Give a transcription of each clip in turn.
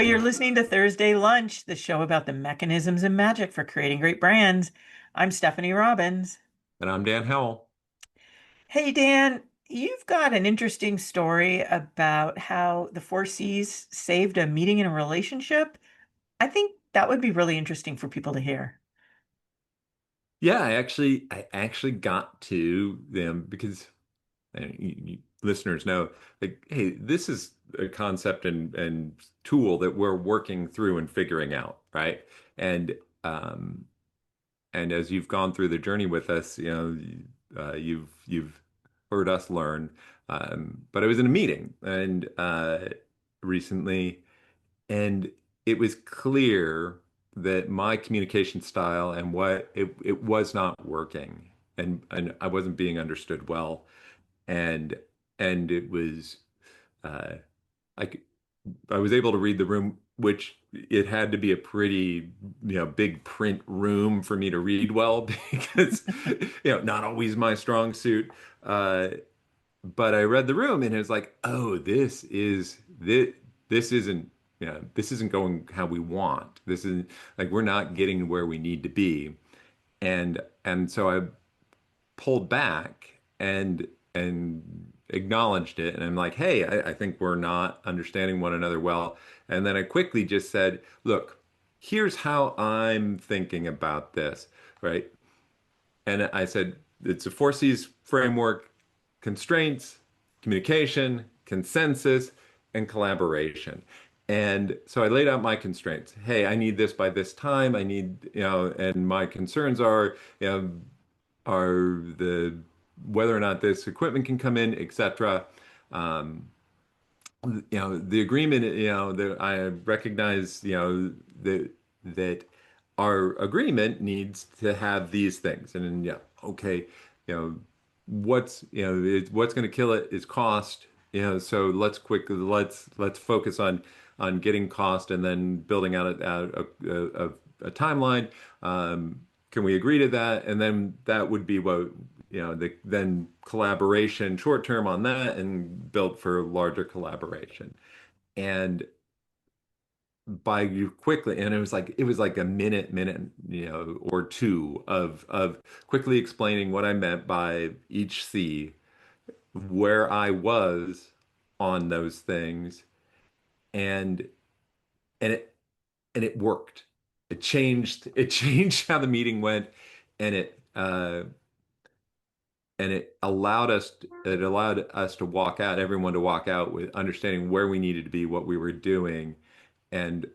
You're listening to Thursday Lunch, the show about the mechanisms and magic for creating great brands. I'm Stephanie Robbins. And I'm Dan Howell. Hey, Dan, you've got an interesting story about how the four C's saved a meeting in a relationship. I think that would be really interesting for people to hear. Yeah, I actually got to them because listeners know, like, hey, this is a concept and tool that we're working through and figuring out, right? And um, and as you've gone through the journey with us, you've heard us learn. But I was in a meeting and recently. And it was clear that my communication style and what it was not working and I wasn't being understood well. And and it was uh like I was able to read the room, which it had to be a pretty, big print room for me to read well because, not always my strong suit. Uh, but I read the room and it was like, oh, this isn't, this isn't going how we want. This is like we're not getting where we need to be. And so I pulled back and acknowledged it. And I'm like, hey, I think we're not understanding one another well. And then I quickly just said, look, here's how I'm thinking about this, right? And I said, it's a four C's framework: constraints, communication, consensus, and collaboration. And so I laid out my constraints. Hey, I need this by this time. I need, and my concerns are, are the whether or not this equipment can come in, etc. Um, the agreement, that I recognize, that our agreement needs to have these things. And then, yeah, okay, what's going to kill it is cost. So let's focus on getting cost and then building out a timeline. Can we agree to that? And then that would be what, then collaboration short term on that and build for larger collaboration. And by you quickly, and it was like a minute, or two of quickly explaining what I meant by each C, where I was on those things, and and it worked. It changed how the meeting went, and it allowed us to walk out, everyone to walk out with understanding where we needed to be, what we were doing, and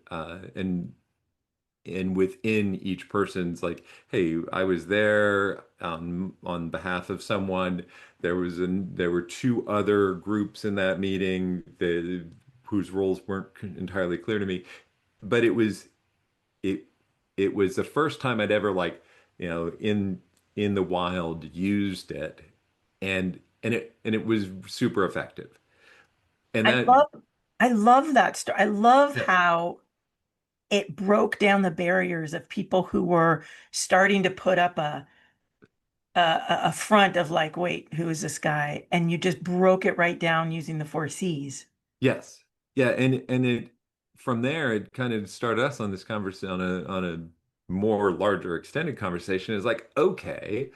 within each person's, like, hey, I was there on behalf of someone. There were two other groups in that meeting whose roles weren't entirely clear to me, but it it was the first time I'd ever, like, in the wild, used it, and it was super effective. And I that, love I love that story. I love yeah, how it broke down the barriers of people who were starting to put up a front of like, wait, who is this guy? And you just broke it right down using the four C's. yes, yeah, and it from there it kind of started us on this conversation, on a more larger extended conversation. Is like, okay,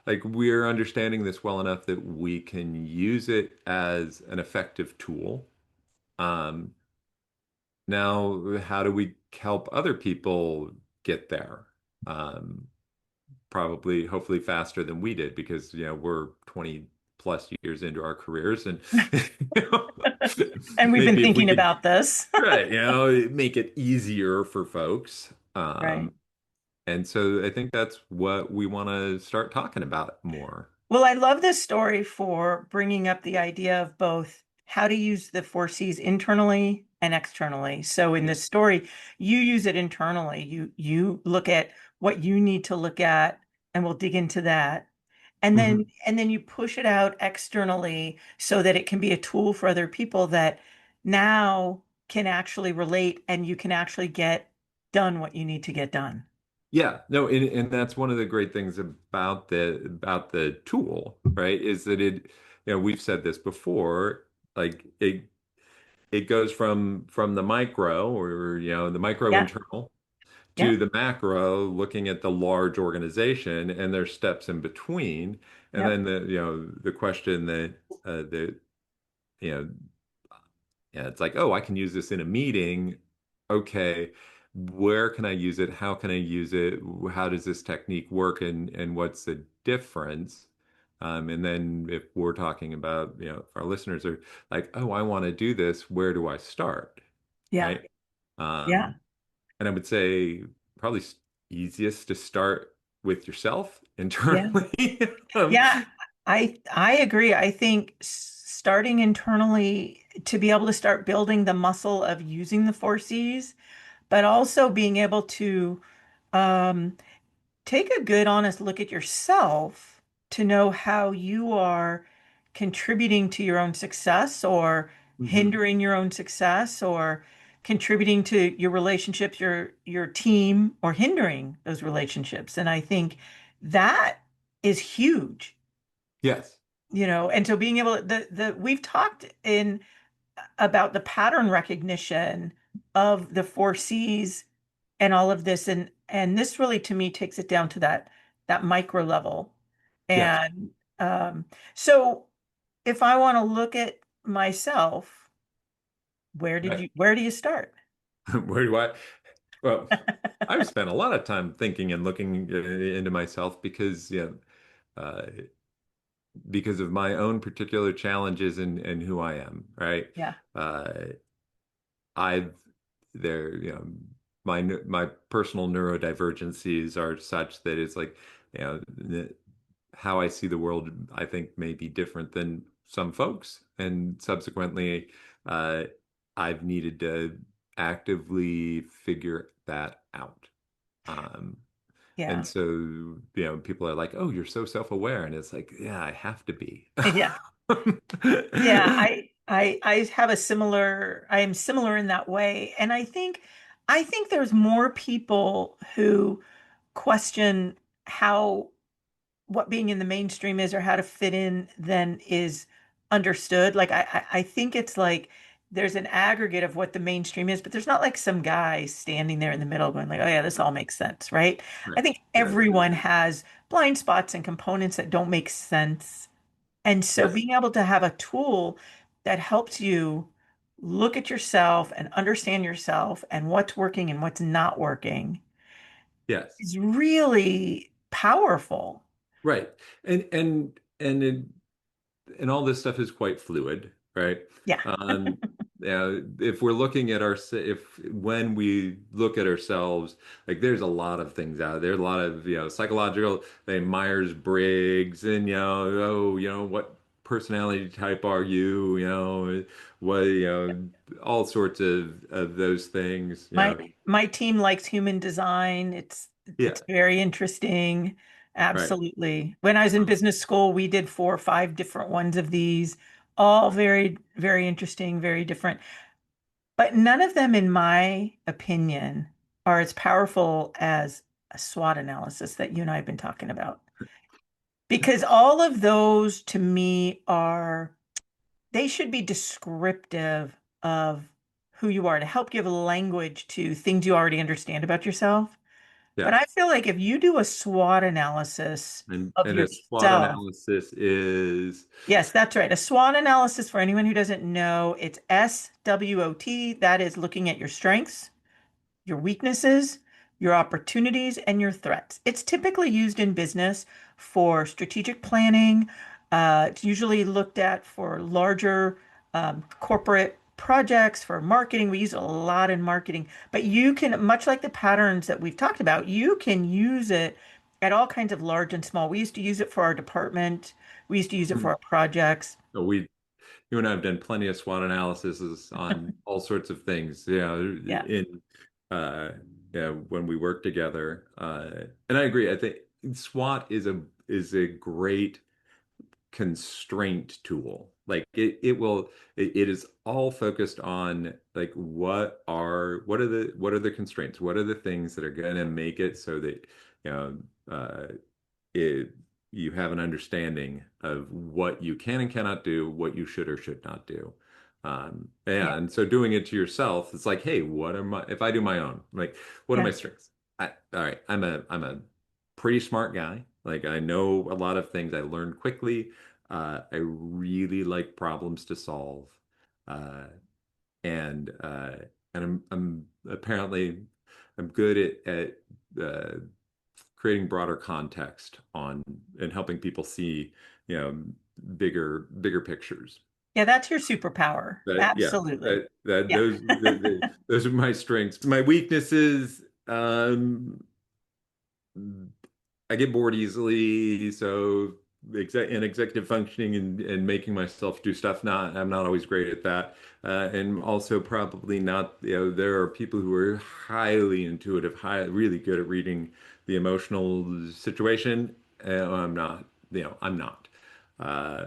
like, we're understanding this well enough that we can use it as an effective tool. Um, Now, how do we help other people get there? Um, Probably, hopefully, faster than we did because, we're 20 plus years into our careers, and you know, And we've been maybe if we thinking could, about this. right, make it easier for folks. Right. And so I think that's what we want to start talking about more. Well, I love this story for bringing up the idea of both how to use the four C's internally and externally. So in Yeah. this story, you use it internally. You look at what you need to look at, and we'll dig into that. Mhm. And then you push it out externally so that it can be a tool for other people that now can actually relate and you can actually get done what you need to get done. Yeah, no, and that's one of the great things about the tool, right? Is that we've said this before, like, it goes from the micro or the micro Yeah. internal Yeah. to the macro, looking at the large organization, and there's steps in between. And Yep. then the question that you know yeah, it's like, oh, I can use this in a meeting. Okay, where can I use it? How can I use it? How does this technique work? And what's the difference? And then if we're talking about, if our listeners are like, oh, I want to do this, where do I start? Yeah. Right? Yeah. Um, and I would say probably easiest to start with yourself Yeah. internally. Yeah. I agree. I think starting internally to be able to start building the muscle of using the four C's, but also being able to um, take a good, honest look at yourself to know how you are contributing to your own success or Mhm. hindering your own success or contributing to your relationships, your team, or hindering those relationships. And I think that is huge, Yes. and so being able the we've talked in about the pattern recognition of the four C's and all of this and this really to me takes it down to that micro level. Yes. And so if I want to look at myself, Right. where do you start? Where do I? Well, I've spent a lot of time thinking and looking into myself uh, because of my own particular challenges and who I am, right? Yeah, Uh, I've there, my personal neurodivergencies are such that it's like, how I see the world, I think may be different than some folks, and subsequently, uh, I've needed to actively figure that out. Um, yeah, and so, people are like, "Oh, you're so self-aware," and it's like, "Yeah, I have to be." yeah, yeah. I have I am similar in that way, and I think there's more people who question how what being in the mainstream is or how to fit in than is understood. Like I think it's like there's an aggregate of what the mainstream is, but there's not like some guy standing there in the middle going like, oh yeah, this all makes sense, right? I Right. think Right. everyone has blind spots and components that don't make sense. And so Yes. being able to have a tool that helps you look at yourself and understand yourself and what's working and what's not working Yes. is really powerful. Right. And all this stuff is quite fluid, right? Yeah. Um, if we're looking at if when we look at ourselves, like there's a lot of things out there, a lot of psychological, like Myers-Briggs, and what personality type are you, what all sorts of those things, My my team likes human design. yeah, It's very interesting. right. Absolutely. When I was in business school, we did 4 or 5 different ones of these, all very, very interesting, very different. But none of them, in my opinion, are as powerful as a SWOT analysis that you and I have been talking about. Because all of those to me they should be descriptive of who you are to help give language to things you already understand about yourself. But I Yes. feel like if you do a SWOT analysis of And a SWOT yourself, analysis is yes, that's right. A SWOT analysis, for anyone who doesn't know, it's SWOT. That is looking at your strengths, your weaknesses, your opportunities, and your threats. It's typically used in business for strategic planning. It's usually looked at for larger corporate projects, for marketing. We use it a lot in marketing, but you can, much like the patterns that we've talked about, you can use it at all kinds of large and small. We used to use it for our department. We used to use it for our projects. so you and I have done plenty of SWOT analyses on all sorts of things, Yeah. in when we work together. And I agree. I think SWOT is a great constraint tool. Like it is all focused on like what are the constraints? What are the things that are going to make it so that you know uh, it, you have an understanding of what you can and cannot do, what you should or should not do. Yeah, Yeah. and so doing it to yourself, it's like, hey, what am I, if I do my own, like, what are Yeah. my strengths? All right, I'm a pretty smart guy. Like I know a lot of things. I learn quickly. I really like problems to solve. Uh, and I'm apparently I'm good at creating broader context on and helping people see, you know, bigger pictures. Yeah, that's your superpower. That yeah, Absolutely. that Yeah. those are my strengths. My weaknesses, I get bored easily, so executive functioning and making myself do stuff, not I'm not always great at that. And also probably not, there are people who are highly intuitive, really good at reading the emotional situation. I'm not, I'm not. Uh,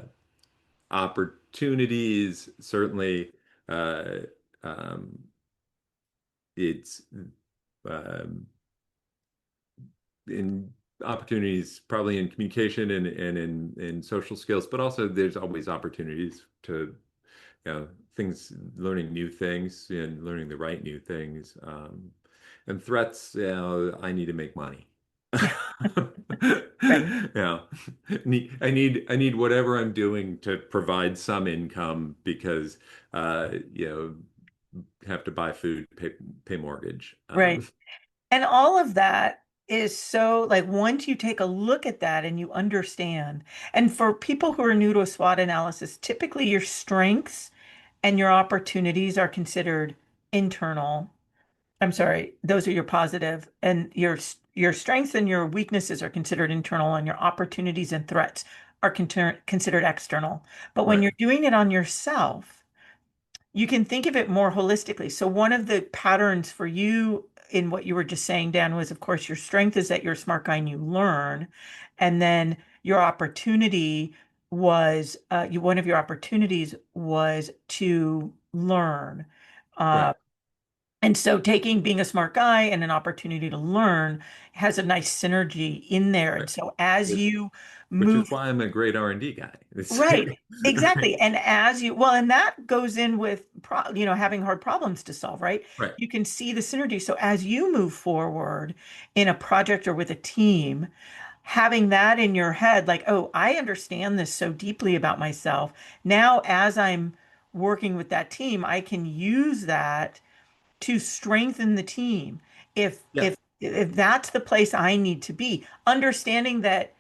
Opportunities, certainly, uh, um, it's um, in opportunities probably in communication and in social skills, but also there's always opportunities to, things, learning new things and learning the right new things. And threats, I need to make money. Yeah. Right. Yeah. I need whatever I'm doing to provide some income because have to buy food, pay mortgage. Right. And all of that is so like once you take a look at that and you understand, and for people who are new to a SWOT analysis, typically your strengths and your opportunities are considered internal. I'm sorry, those are your positive, and your strengths and your weaknesses are considered internal, and your opportunities and threats are considered external. But when Right. you're doing it on yourself, you can think of it more holistically. So one of the patterns for you in what you were just saying, Dan, was of course your strength is that you're a smart guy and you learn, and then your opportunity was one of your opportunities was to learn. Right. And so taking being a smart guy and an opportunity to learn has a nice synergy in there. And Right. so as Which you which is move why I'm a great R&D guy. right, exactly. And as you well, and that goes in with having hard problems to solve, right? Right. You can see the synergy. So as you move forward in a project or with a team, having that in your head, like, oh, I understand this so deeply about myself. Now, as I'm working with that team, I can use that to strengthen the team. If Yeah. if if that's the place I need to be, understanding that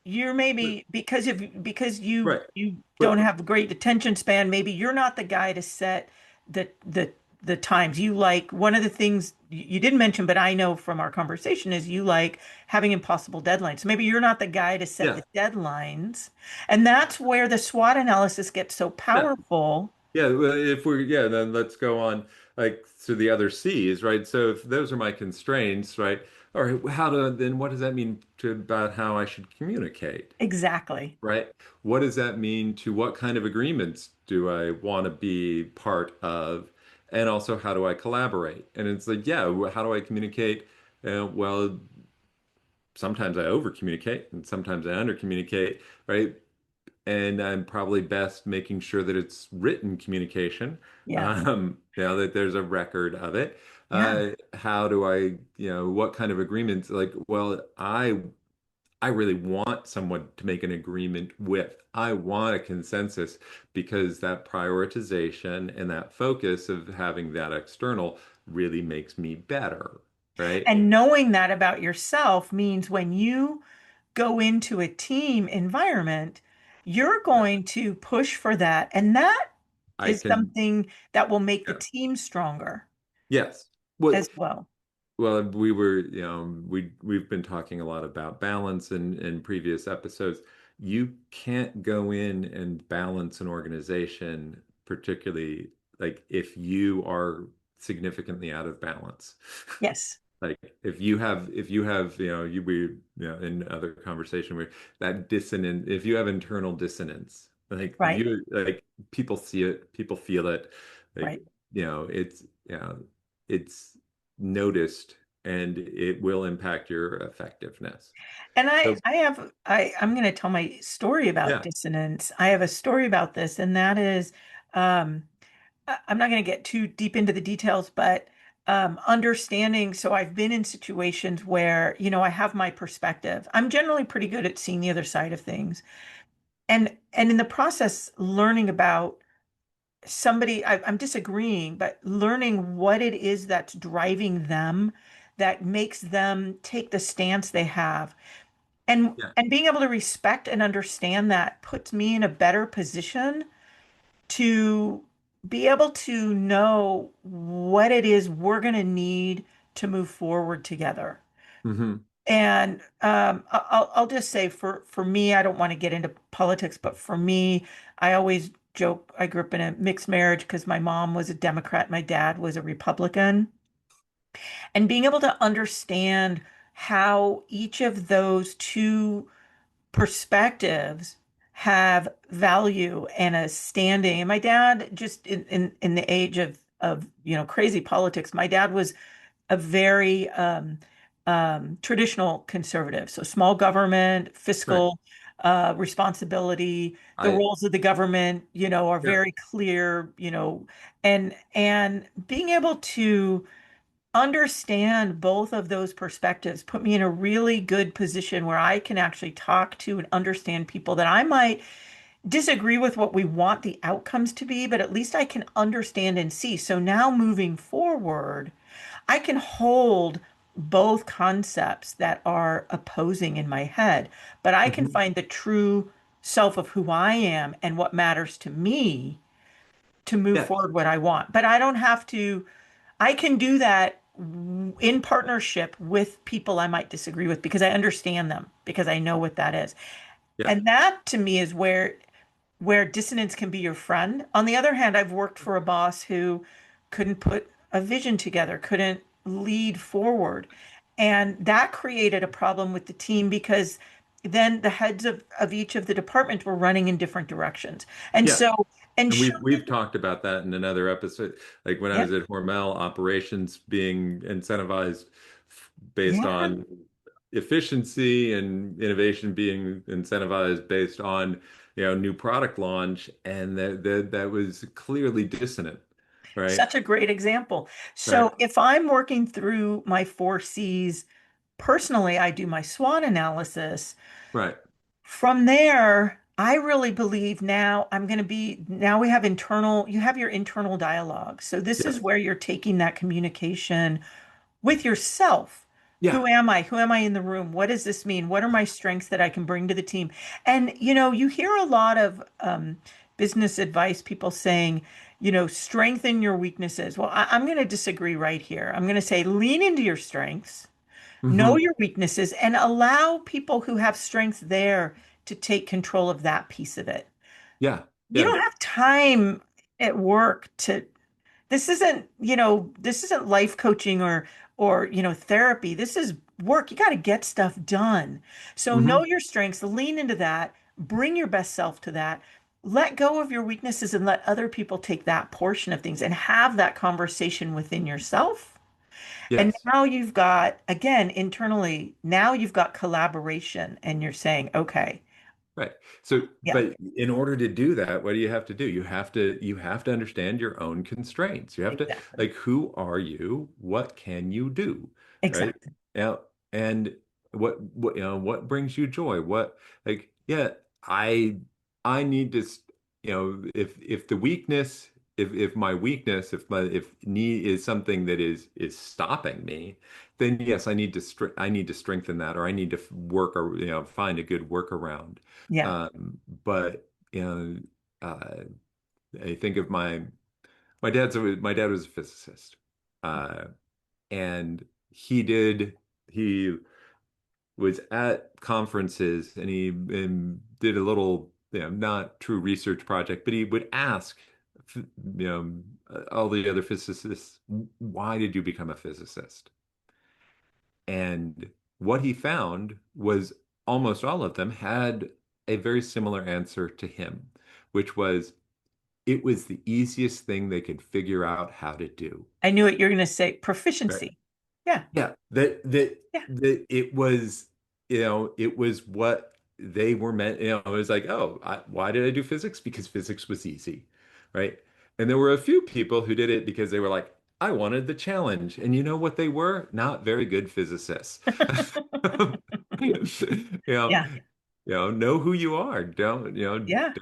you're But, maybe because you right. you don't But have a great attention span, maybe you're not the guy to set the times. You like one of the things you didn't mention, but I know from our conversation is you like having impossible deadlines. So maybe you're not the guy to set yeah. the deadlines. And that's where the SWOT analysis gets so Yeah. powerful. Yeah. Well, if we're, yeah, then let's go on like to the other C's, right? So if those are my constraints, right? All right, then what does that mean to about how I should communicate? Exactly. Right? What does that mean to what kind of agreements do I want to be part of? And also, how do I collaborate? And it's like, yeah, how do I communicate? Well, sometimes I over communicate and sometimes I under communicate, right? And I'm probably best making sure that it's written communication, Yeah. that there's a record of it. Yeah. How do I, what kind of agreements? Like, well, I really want someone to make an agreement with. I want a consensus because that prioritization and that focus of having that external really makes me better, right? And knowing that about yourself means when you go into a team environment, you're Yeah. going to push for that. And that I is can, something that will make the yeah. team stronger Yes. Well, as well. we were, we've been talking a lot about balance in previous episodes. You can't go in and balance an organization, particularly like if you are significantly out of balance. Yes. Like if you have, in other conversation where that dissonance, if you have internal dissonance, like if Right. you like people see it, people feel it, like, Right. it's, it's noticed and it will impact your effectiveness. And So I'm going to tell my story about yeah, dissonance. I have a story about this, and that is, um, I'm not going to get too deep into the details, but understanding. So I've been in situations where, I have my perspective. I'm generally pretty good at seeing the other side of things. And in the process, learning about somebody, I'm disagreeing, but learning what it is that's driving them, that makes them take the stance they have. Yeah. And being able to respect and understand that puts me in a better position to be able to know what it is we're going to need to move forward together. Hmm. And I'll just say for me, I don't want to get into politics, but for me, I always joke I grew up in a mixed marriage because my mom was a Democrat, my dad was a Republican. And being able to understand how each of those two perspectives have value and a standing. And my dad, just in the age of crazy politics, my dad was a very traditional conservative. So small government, Right. fiscal responsibility, the I roles of the government, are Yeah. very clear, and being able to understand both of those perspectives put me in a really good position where I can actually talk to and understand people that I might disagree with what we want the outcomes to be, but at least I can understand and see. So now moving forward, I can hold both concepts that are opposing in my head, but I can Hmm. find the true self of who I am and what matters to me to move Yeah. forward what I want. But I don't have to, I can do that in partnership with people I might disagree with because I understand them, because I know what that is. Yeah. And that to me is where dissonance can be your friend. On the other hand, I've worked for a boss who couldn't put a vision together, couldn't lead forward. And that created a problem with the team because then the heads of each of the departments were running in different directions. And Yeah. so And ensuring, we've talked about that in another episode. Like when I yeah, was at Hormel, operations being incentivized based yeah. on efficiency and innovation being incentivized based on, new product launch, and that was clearly dissonant, right? Such a great example. Right. So if I'm working through my four C's personally, I do my SWOT analysis. Right. From there, I really believe now we have you have your internal dialogue. So this is Yes. where you're taking that communication with yourself. Yeah. Who am I? Who am I in the room? What does this mean? What are my strengths that I can bring to the team? And, you hear a lot of business advice, people saying, strengthen your weaknesses. Well, I'm going to disagree right here. I'm going to say lean into your strengths, know Hmm. your weaknesses, and allow people who have strengths there to take control of that piece of it. Yeah. You Yeah. don't have time at work to this isn't life coaching or therapy. This is work. You got to get stuff done. So know Hmm. your strengths, lean into that, bring your best self to that. Let go of your weaknesses and let other people take that portion of things and have that conversation within yourself. And Yes. now you've got, again, internally, now you've got collaboration and you're saying, okay, Right. So, yeah, but in order to do that, what do you have to do? You have to understand your own constraints. You have to, exactly, like, who are you? What can you do? Right? exactly. Now, and what brings you joy? Yeah, I I need to, if the weakness, if my weakness, if need is something that is stopping me, then yes, I need to strengthen that, or I need to work, or find a good workaround. Yeah. But uh, I think of my dad was a physicist, uh, and he was at conferences, and he did a little, not true research project, but he would ask, all the other physicists, why did you become a physicist? And what he found was almost all of them had a very similar answer to him, which was it was the easiest thing they could figure out how to do. I knew it. You're going to say Right. proficiency. Yeah. Yeah, Yeah. it was what they were meant. It was like, oh, why did I do physics? Because physics was easy, right? And there were a few people who did it because they were like, I wanted the challenge. And you know what they were? Not very good physicists. You know, Yeah. know who you are. Yeah.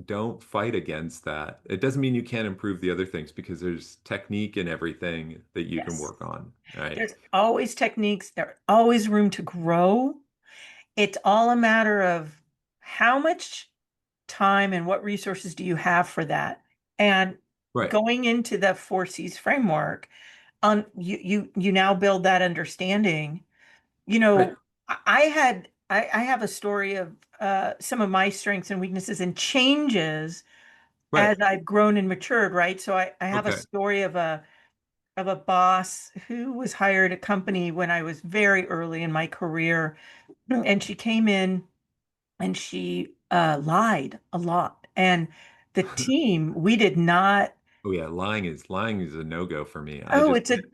Don't fight against that. It doesn't mean you can't improve the other things because there's technique in everything that you can Yes. work on, right? There's always techniques. There's always room to grow. It's all a matter of how much time and what resources do you have for that? And Right. going into the four C's framework, you now build that understanding. You Right. know, I have a story of some of my strengths and weaknesses and changes Right. as I've grown and matured, right? So I have a Okay. story of a boss who was hired at a company when I was very early in my career, and she came in and she lied a lot. And the team, we did not. Oh yeah, lying is a no-go for me. I Oh, just can't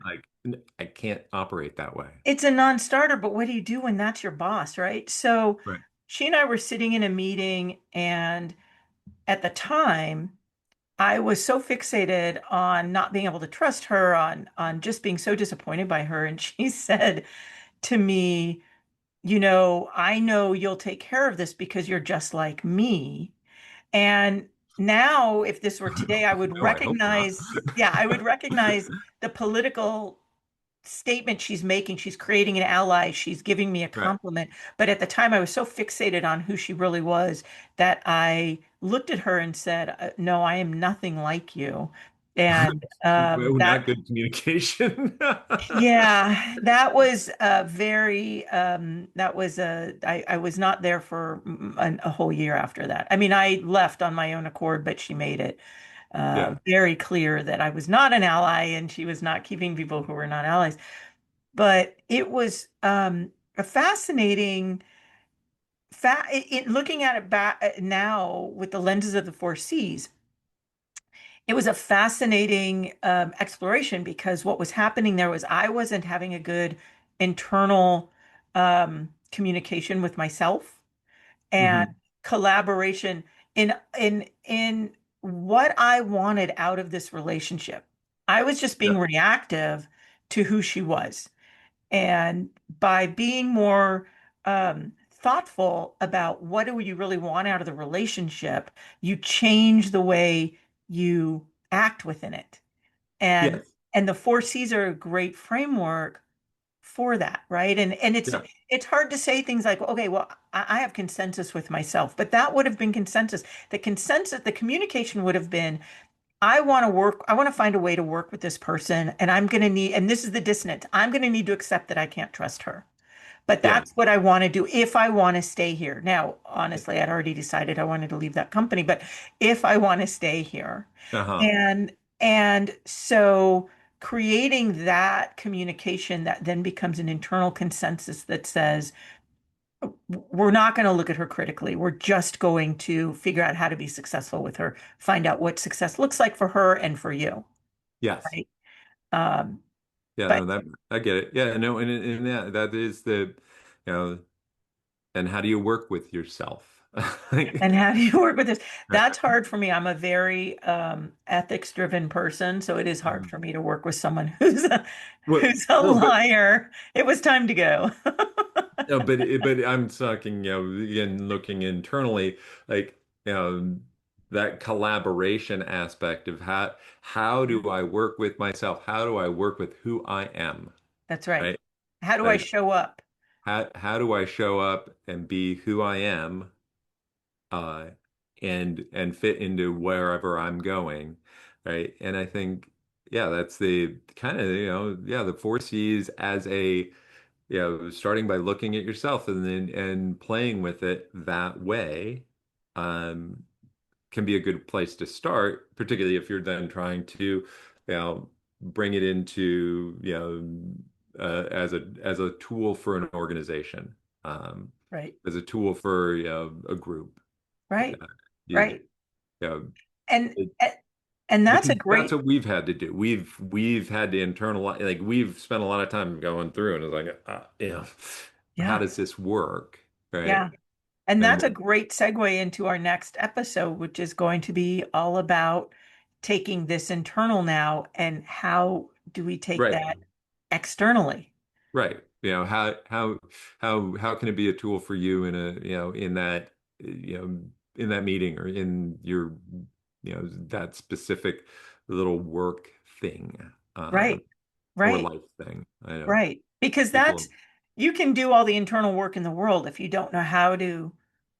I can't operate that way. it's a non-starter, but what do you do when that's your boss, right? So Right. she and I were sitting in a meeting, and at the time, I was so fixated on not being able to trust her, on just being so disappointed by her. And she said to me, I know you'll take care of this because you're just like me. And now, if this were today, I would No, I hope not. recognize, yeah, I would recognize the political statement she's making. She's creating an ally. She's giving me a Right. compliment. But at the time, I was so fixated on who she really was that I looked at her and said, No, I am nothing like you. And Well, not good communication. yeah, that was very, I was not there for a whole year after that. I mean, I left on my own accord, but she made it Yeah. very clear that I was not an ally and she was not keeping people who were not allies. But it was a fascinating looking at it back now with the lenses of the four C's. It was a fascinating exploration because what was happening there was I wasn't having a good internal communication with myself and Hmm. collaboration in what I wanted out of this relationship. I was just Yeah. being reactive to who she was. And by being more thoughtful about what do you really want out of the relationship, you change the way you act within it. And Yes. and the four C's are a great framework for that, right? And Yeah. it's hard to say things like, okay, well, I have consensus with myself, but that would have been consensus. The communication would have been, I want to find a way to work with this person, and I'm going to need, and this is the dissonance, I'm going to need to accept that I can't trust her. But Yeah. that's what I want to do if I want to stay here. Now, honestly, I'd already decided I wanted to leave that company, but if I want to stay here. Uh-huh. And so creating that communication that then becomes an internal consensus that says, we're not going to look at her critically. We're just going to figure out how to be successful with her, find out what success looks like for her and for you, Yes. right? Um, Yeah, but no, that I get it. Yeah, no, and that is you know, and how do you work with yourself? and Like, how do you work with this? right. That's hard for me. I'm a very ethics driven person, so it is hard Mhm. for me to work with someone Well, who's a no, but liar. It was time to go. no, but I'm talking, again, looking internally, like, that collaboration aspect of how do I work with myself? How do I work with who I am? That's right. Right? How do I Like, show up? how do I show up and be who I am, uh, and fit into wherever I'm going, right? And I think, yeah, that's the kind of, yeah, the four C's as starting by looking at yourself and then and playing with it that way, um, can be a good place to start, particularly if you're then trying to, bring it into, as a tool for an organization, um, Right. as a tool for, a group. Right. You, Right. you know, And it, and that's a because that's great, what we've had to do. We've had to internalize, like we've spent a lot of time going through and it's like, how yeah. does this work? Right. Yeah. And And that's a great segue into our next episode, which is going to be all about taking this internal now, and how do we take Right. that externally? Right. How can it be a tool for you in a, in that, in that meeting or in your, that specific little work thing, Right, or right, life thing. I know right. Because people, you can do all the internal work in the world if you don't know how to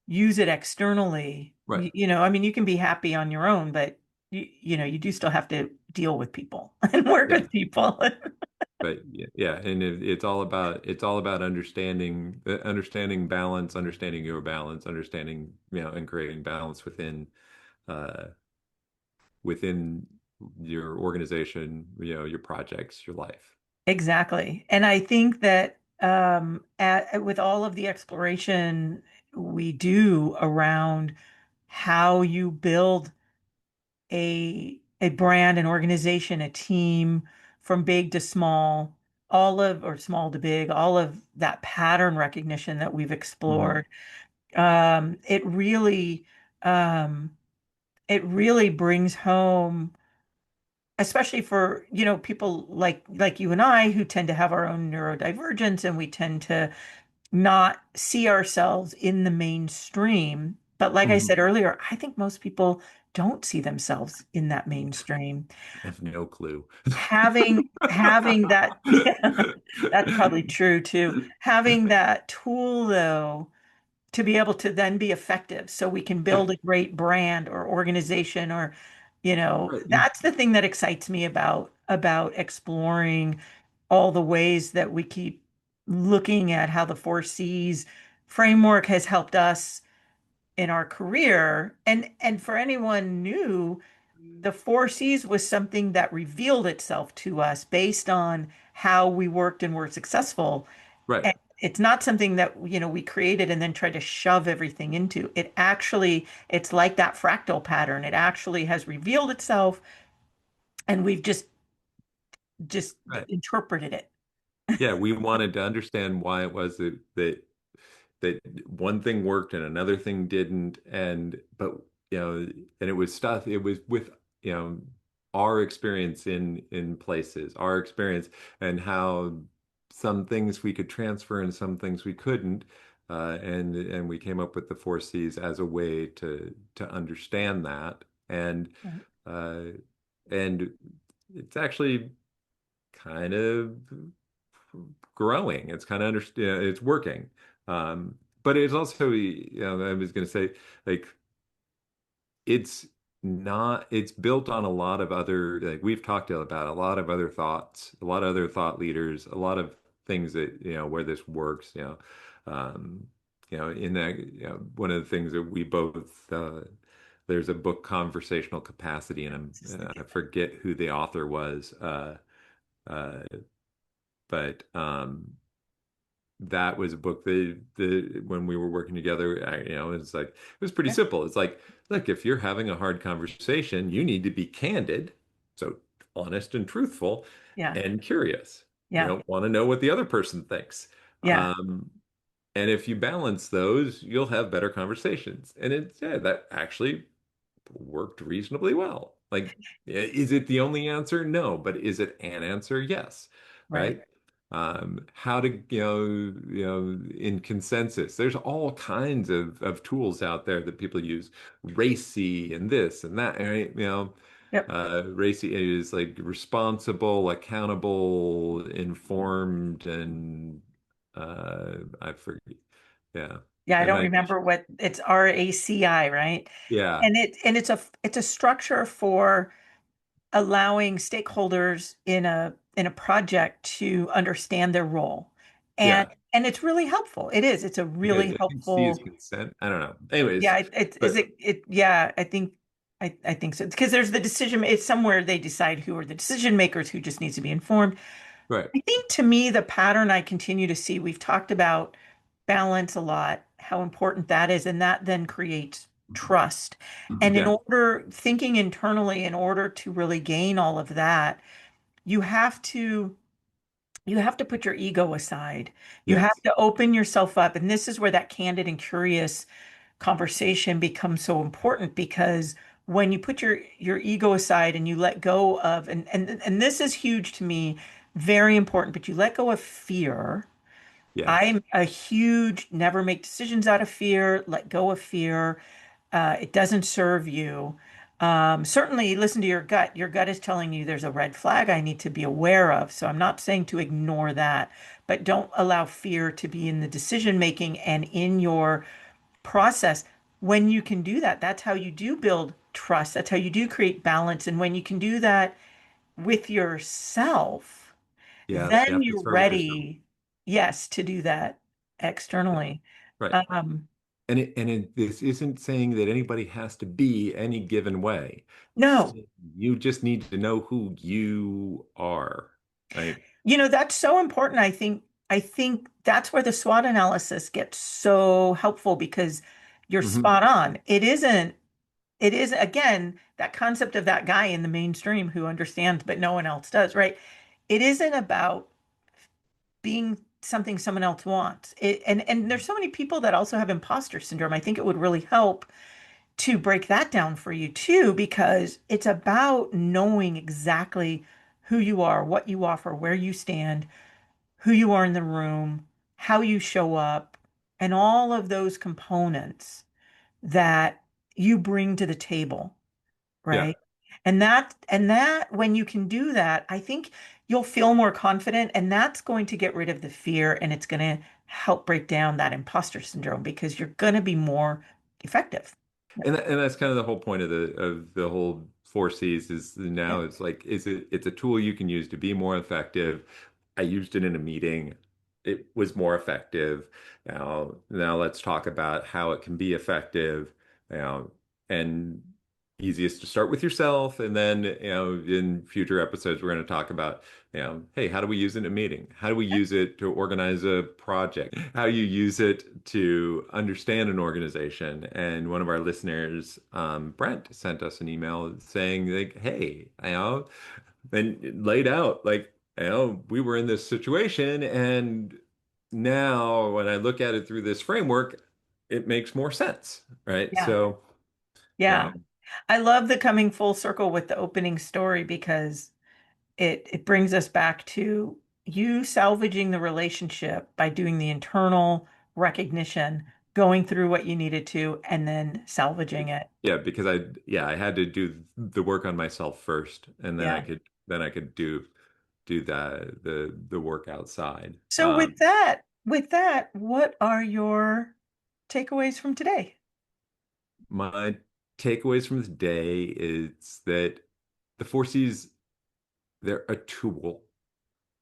use it externally. right. I mean, you can be happy on your own, but you do still have to deal with people and work Yeah. with people. But yeah, yeah, and it's all about understanding balance, understanding your balance, understanding, and creating balance uh within your organization, your projects, your life. Exactly. And I think that with all of the exploration we do around how you build a brand, an organization, a team from big to small, or small to big, all of that pattern recognition that we've Mhm. explored, um, it really um, it really brings home, especially for, people like you and I who tend to have our own neurodivergence, and we tend to not see ourselves in the mainstream. But like I Mhm. said earlier, I think most people don't see themselves in that mainstream. I have no clue. Having that, yeah, that's probably true too. Having that tool though, to be able to then be effective so we can Yeah, build a great brand or organization, or right. that's the thing that excites me about exploring all the ways that we keep looking at how the 4 C's framework has helped us in our career. And for anyone new, the 4 C's was something that revealed itself to us based on how we worked and were successful. Right. And it's not something that, we created and then tried to shove everything into. It's like that fractal pattern. It actually has revealed itself, and we've just Right. interpreted it. Yeah, we wanted to understand why it was that one thing worked and another thing didn't, but and it was with, you know our experience in places, our experience, and how some things we could transfer and some things we couldn't, and we came up with the 4 C's as a way to understand that, Right. uh and it's actually kind of growing. It's kind of understand, it's working. But it's also, I was going to say, like, it's not, it's built on a lot of other, like we've talked about a lot of other thoughts, a lot of other thought leaders, a lot of things that, where this works, in that, one of the things that we both, there's a book, Conversational Capacity, and I forget who the author was, uh, but that was a book that when we were working together, it's like, it was pretty Yeah. simple. It's like, look, if you're having a hard conversation, you need to be candid, so honest and truthful Yeah. and curious. You Yeah. don't want to know what the other person thinks. Yeah. Um, and if you balance those, you'll have better conversations. And yeah, that actually worked reasonably well. Like, is it the only answer? No, but is it an answer? Yes. Right. Right. How to, in consensus, there's all kinds of tools out there that people use, RACI and this and that, right? Yep. RACI is like responsible, accountable, informed, and I forget. Yeah. Yeah, I And don't I, remember what it's, RACI, right? yeah, And it's a structure for allowing stakeholders in a project to understand their role. And yeah. and it's really helpful. It is. It's a Yeah, really I think C is helpful. consent. I don't know. Yeah, Anyways, is but it yeah, I think so. Because there's the decision, it's somewhere they decide who are the decision makers, who just needs to be informed. right. I think to me, the pattern I continue to see, we've talked about balance a lot, how important that is, and that then creates trust. And Yeah. thinking internally, in order to really gain all of that, you have to you have to put your ego aside. You have Yes. to open yourself up. And this is where that candid and curious conversation becomes so important, because when you put your ego aside and you let go of, and this is huge to me, very important, but you let go of fear. Yes. I'm a huge never make decisions out of fear, let go of fear. It doesn't serve you. Certainly listen to your gut. Your gut is telling you there's a red flag I need to be aware of. So I'm not saying to ignore that, but don't allow fear to be in the decision making and in your process. When you can do that, that's how you do build trust. That's how you do create balance. And when you can do that with yourself, Yes, you then have to you're start with yourself. ready, yes, to do that externally. Right. Um, This isn't saying that anybody has to be any given way. no, You just need to know who you are, right? that's so important. I think that's where the SWOT analysis gets so helpful because you're Hmm. spot on. It is again that concept of that guy in the mainstream who understands, but no one else does, right? It isn't about being something someone else wants. And there's so many people that also have imposter syndrome. I think it would really help to break that down for you too, because it's about knowing exactly who you are, what you offer, where you stand, who you are in the room, how you show up, and all of those components that you bring to the table, Yeah. right? And that when you can do that, I think you'll feel more confident and that's going to get rid of the fear and it's going to help break down that imposter syndrome because you're going to be more effective. And that's kind of the whole point of the whole four C's is Yeah. now it's like it's a tool you can use to be more effective. I used it in a meeting. It was more effective. Now let's talk about how it can be effective. And easiest to start with yourself, and then in future episodes we're going to talk about hey, how do we use it in a meeting? How do we use it to organize a project? How you use it to understand an organization? And one of our listeners, Brent, sent us an email saying like, hey, and laid out like, we were in this situation, and now when I look at it through this framework, it makes more sense, right? Yeah. So, Yeah. um, I love the coming full circle with the opening story because it brings us back to you salvaging the relationship by doing the internal recognition, going through what you needed to, and then salvaging it. yeah, because I had to do the work on myself first, and Yeah. then I could do the work outside. So with that, what are your takeaways from today? My takeaways from the day is that the four C's, they're a tool.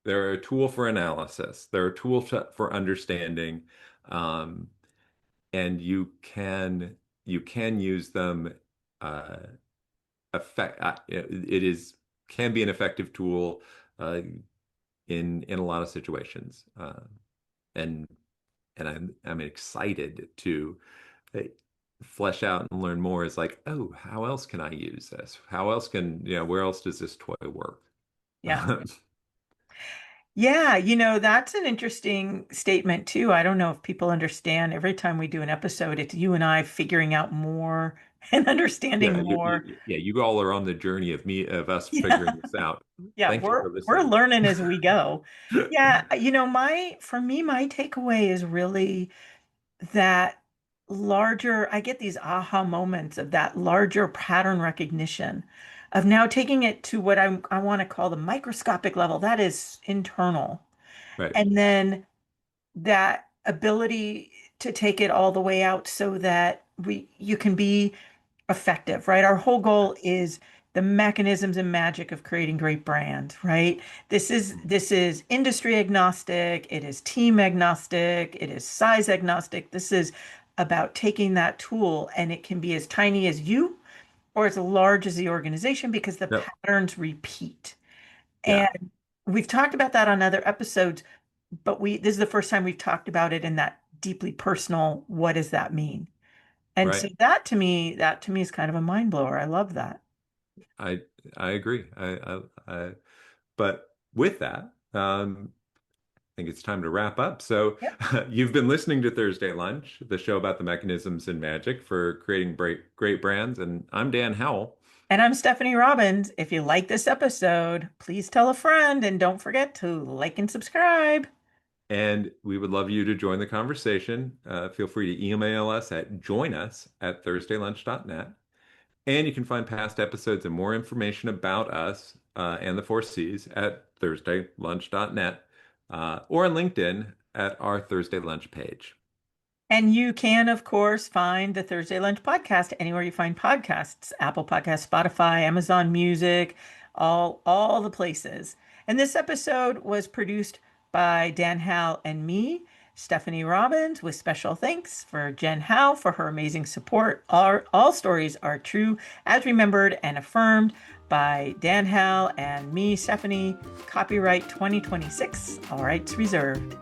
They're a tool for analysis. They're a tool for understanding, um, and you can use them. Uh, it is can be an effective tool uh, in a lot of situations, and I'm excited to uh, flesh out and learn more. Is like, oh, how else can I use this? How else can where else does this toy work? Yeah. Yeah, that's an interesting statement too. I don't know if people understand. Every time we do an episode, it's you and I figuring out more and Yeah, understanding more. you all are on the journey of us Yeah. figuring this out. Yeah, Thank you we're for we're listening. learning as we go. Yeah, my for me, my takeaway is really that I get these aha moments of that larger pattern recognition of now taking it to what I want to call the microscopic level. That is internal. Right. And then that ability to take it all the way out so that you can be effective, right? Our whole goal is the mechanisms and magic of creating great brands, right? This is industry agnostic, it is team agnostic, it is size agnostic. This is about taking that tool and it can be as tiny as you or as large as the organization because the Yep. patterns repeat. Yeah. And we've talked about that on other episodes, but this is the first time we've talked about it in that deeply personal, what does that mean? And so Right. that to me is kind of a mind blower. I love that. I agree. But with that, think it's time to wrap up. So, Yep. you've been listening to Thursday Lunch, the show about the mechanisms in magic for creating great brands. And I'm Dan Howell. And I'm Stephanie Robbins. If you like this episode, please tell a friend and don't forget to like and subscribe. And we would love you to join the conversation. Feel free to email us at joinus@thursdaylunch.net. And you can find past episodes and more information about us and the Four Cs at thursdaylunch.net or on LinkedIn at our Thursday Lunch page. And you can, of course, find the Thursday Lunch podcast anywhere you find podcasts, Apple Podcasts, Spotify, Amazon Music, all the places. And this episode was produced by Dan Howe and me, Stephanie Robbins, with special thanks for Jen Howe for her amazing support. All stories are true, as remembered and affirmed by Dan Howe and me, Stephanie. Copyright 2026, all rights reserved.